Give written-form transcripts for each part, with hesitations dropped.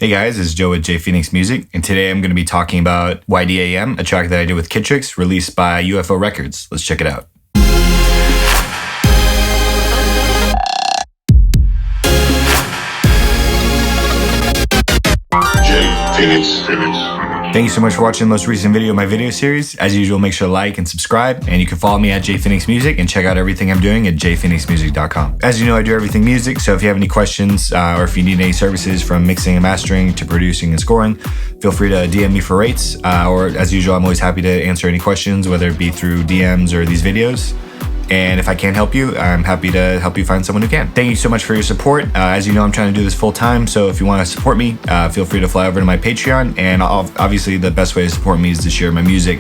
Hey guys, it's Joe with JayPhoenixMusic, and today I'm going to be talking about Y.D.A.M, a track that I did with Kittrix, released by UFO Records. Let's check it out. Thank you so much for watching the most recent video of my video series. As usual, make sure to like and subscribe, and you can follow me at JayPhoenixMusic and check out everything I'm doing at JayPhoenixMusic.com. As you know, I do everything music, so if you have any questions or if you need any services from mixing and mastering to producing and scoring, feel free to DM me for rates, or as usual, I'm always happy to answer any questions, whether it be through DMs or these videos. And if I can't help you, I'm happy to help you find someone who can. Thank you so much for your support. As you know, I'm trying to do this full time, so if you want to support me, feel free to fly over to my Patreon. And obviously, the best way to support me is to share my music,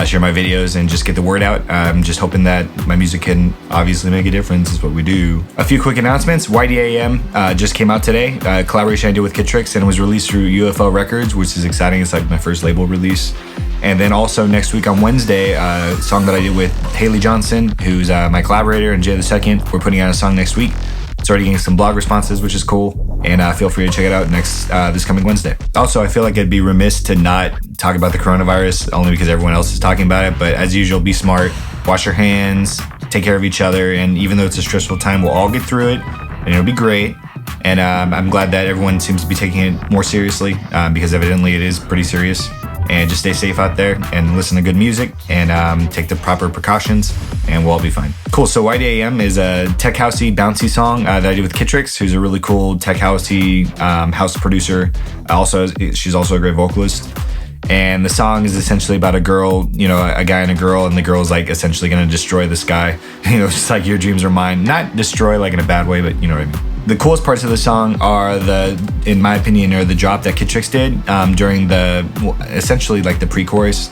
share my videos, and just get the word out. I'm just hoping that my music can obviously make a difference, is what we do. A few quick announcements. Y.D.A.M just came out today, a collaboration I did with Kittrix, and it was released through UFO Records, which is exciting. It's like my first label release. And then also next week on Wednesday, a song that I did with Haley Johnson, who's my collaborator, and Jay2. We're putting out a song next week. It's already getting some blog responses, which is cool. And feel free to check it out this coming Wednesday. Also, I feel like I'd be remiss to not talk about the coronavirus, only because everyone else is talking about it. But as usual, be smart, wash your hands, take care of each other. And even though it's a stressful time, we'll all get through it, and it'll be great. And I'm glad that everyone seems to be taking it more seriously, because evidently it is pretty serious. And just stay safe out there and listen to good music and take the proper precautions, and we'll all be fine. Cool, so Y.D.A.M is a tech housey, bouncy song that I did with Kittrix, who's a really cool tech housey house producer. She's also a great vocalist. And the song is essentially about a girl, a guy and a girl, and the girl's like essentially gonna destroy this guy. Just like your dreams are mine. Not destroy like in a bad way, but you know what I mean. The coolest parts of the song are in my opinion, the drop that Kittrix did during essentially like the pre-chorus.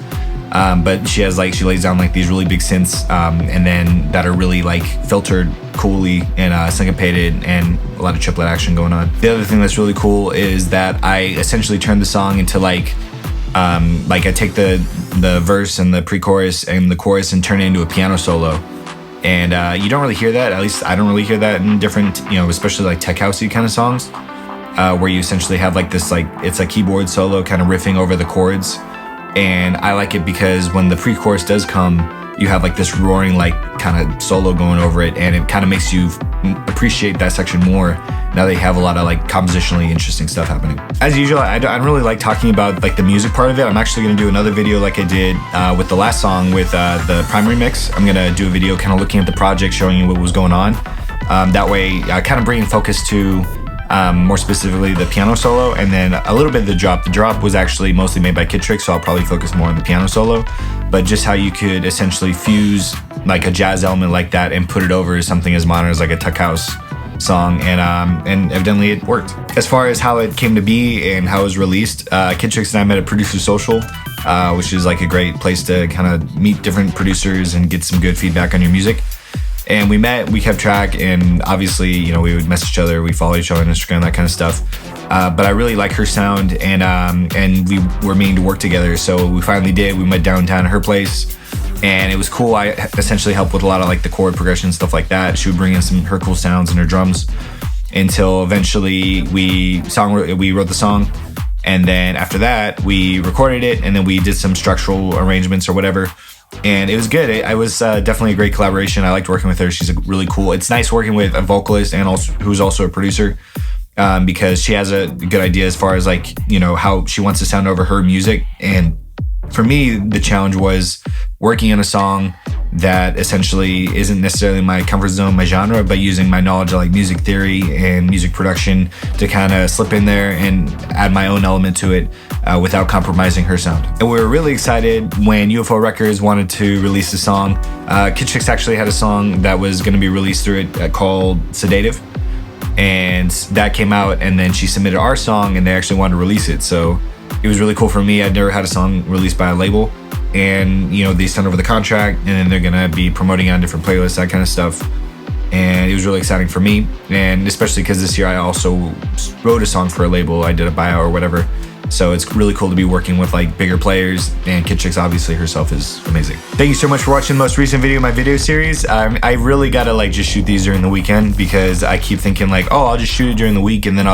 But she lays down like these really big synths, and then that are really like filtered coolly and syncopated, and a lot of triplet action going on. The other thing that's really cool is that I essentially turned the song into like I take the verse and the pre-chorus and the chorus and turn it into a piano solo. And you don't really hear that, at least I don't really hear that in different, especially like tech housey kind of songs, where you essentially have like this, it's a keyboard solo kind of riffing over the chords. And I like it because when the pre-chorus does come, you have like this roaring, like kind of solo going over it, and it kind of makes you appreciate that section more now that you have a lot of like compositionally interesting stuff happening. As usual, I don't really like talking about like the music part of it. I'm actually gonna do another video like I did with the last song with the primary mix. I'm gonna do a video kind of looking at the project, showing you what was going on. That way, kind of bringing focus to more specifically the piano solo, and then a little bit of the drop. The drop was actually mostly made by Kittrix, so I'll probably focus more on the piano solo, but just how you could essentially fuse like a jazz element like that and put it over something as modern as like a tech house song, and evidently it worked. As far as how it came to be and how it was released, Kittrix and I met at Producer Social, which is like a great place to kind of meet different producers and get some good feedback on your music. And we met, we kept track, and obviously, we would message each other, we follow each other on Instagram, that kind of stuff. But I really like her sound, and we were meaning to work together, so we finally did. We went downtown to her place, and it was cool. I essentially helped with a lot of like the chord progression, stuff like that. She would bring in her cool sounds and her drums, until eventually we wrote the song. And then after that, we recorded it, and then we did some structural arrangements or whatever. And it was good. It was definitely a great collaboration. I liked working with her. She's really cool. It's nice working with a vocalist and also who's also a producer, because she has a good idea as far as like, how she wants to sound over her music. And for me, the challenge was working on a song that essentially isn't necessarily my comfort zone, my genre, but using my knowledge of like music theory and music production to kind of slip in there and add my own element to it, without compromising her sound. And we were really excited when UFO Records wanted to release the song. Kittrix actually had a song that was going to be released through it called Sedative, and that came out, and then she submitted our song, and they actually wanted to release it. So it was really cool for me. I'd never had a song released by a label, and they sent over the contract, and then they're gonna be promoting it on different playlists, that kind of stuff. And it was really exciting for me, and especially because this year I also wrote a song for a label. I did a buyout or whatever, So it's really cool to be working with like bigger players, and Kittrix obviously herself is amazing. Thank you so much for watching the most recent video of my video series. I really gotta like just shoot these during the weekend because I keep thinking like, oh, I'll just shoot it during the week, and then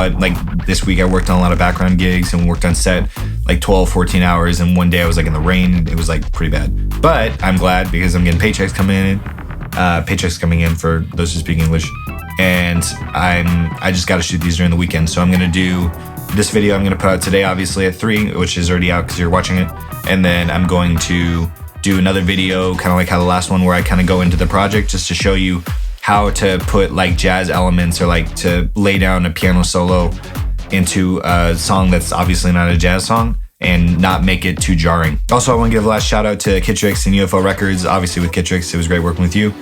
this week I worked on a lot of background gigs and worked on set like 12, 14 hours, and one day I was like in the rain. It was like pretty bad. But I'm glad because I'm getting paychecks coming in for those who speak English, and I just gotta shoot these during the weekend. So I'm gonna do this video I'm going to put out today, obviously at 3, which is already out because you're watching it. And then I'm going to do another video, kind of like how the last one, where I kind of go into the project just to show you how to put like jazz elements or like to lay down a piano solo into a song that's obviously not a jazz song and not make it too jarring. Also, I want to give a last shout out to Kittrix and UFO Records. Obviously with Kittrix, it was great working with you.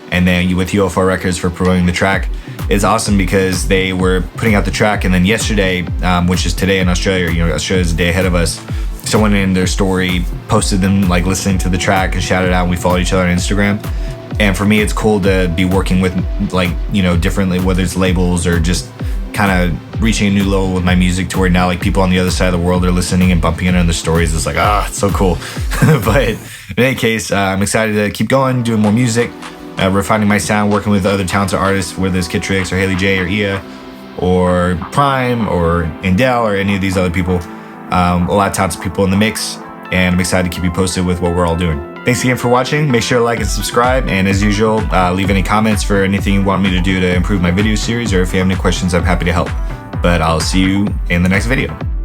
And then with UFO Records for promoting the track. It's awesome because they were putting out the track, and then yesterday, which is today in Australia, Australia's a day ahead of us, someone in their story posted them like listening to the track and shouted out, and we followed each other on Instagram. And for me, it's cool to be working with like, differently, whether it's labels or just kind of reaching a new level with my music to where now like people on the other side of the world are listening and bumping it on their stories. It's like, it's so cool. But in any case, I'm excited to keep going, doing more music. Refining my sound, working with other talented artists, whether it's Kittrix or Haley J or Ia or Prime or Indel or any of these other people. A lot of talented people in the mix, and I'm excited to keep you posted with what we're all doing. Thanks again for watching. Make sure to like and subscribe, and as usual, leave any comments for anything you want me to do to improve my video series, or if you have any questions, I'm happy to help. But I'll see you in the next video.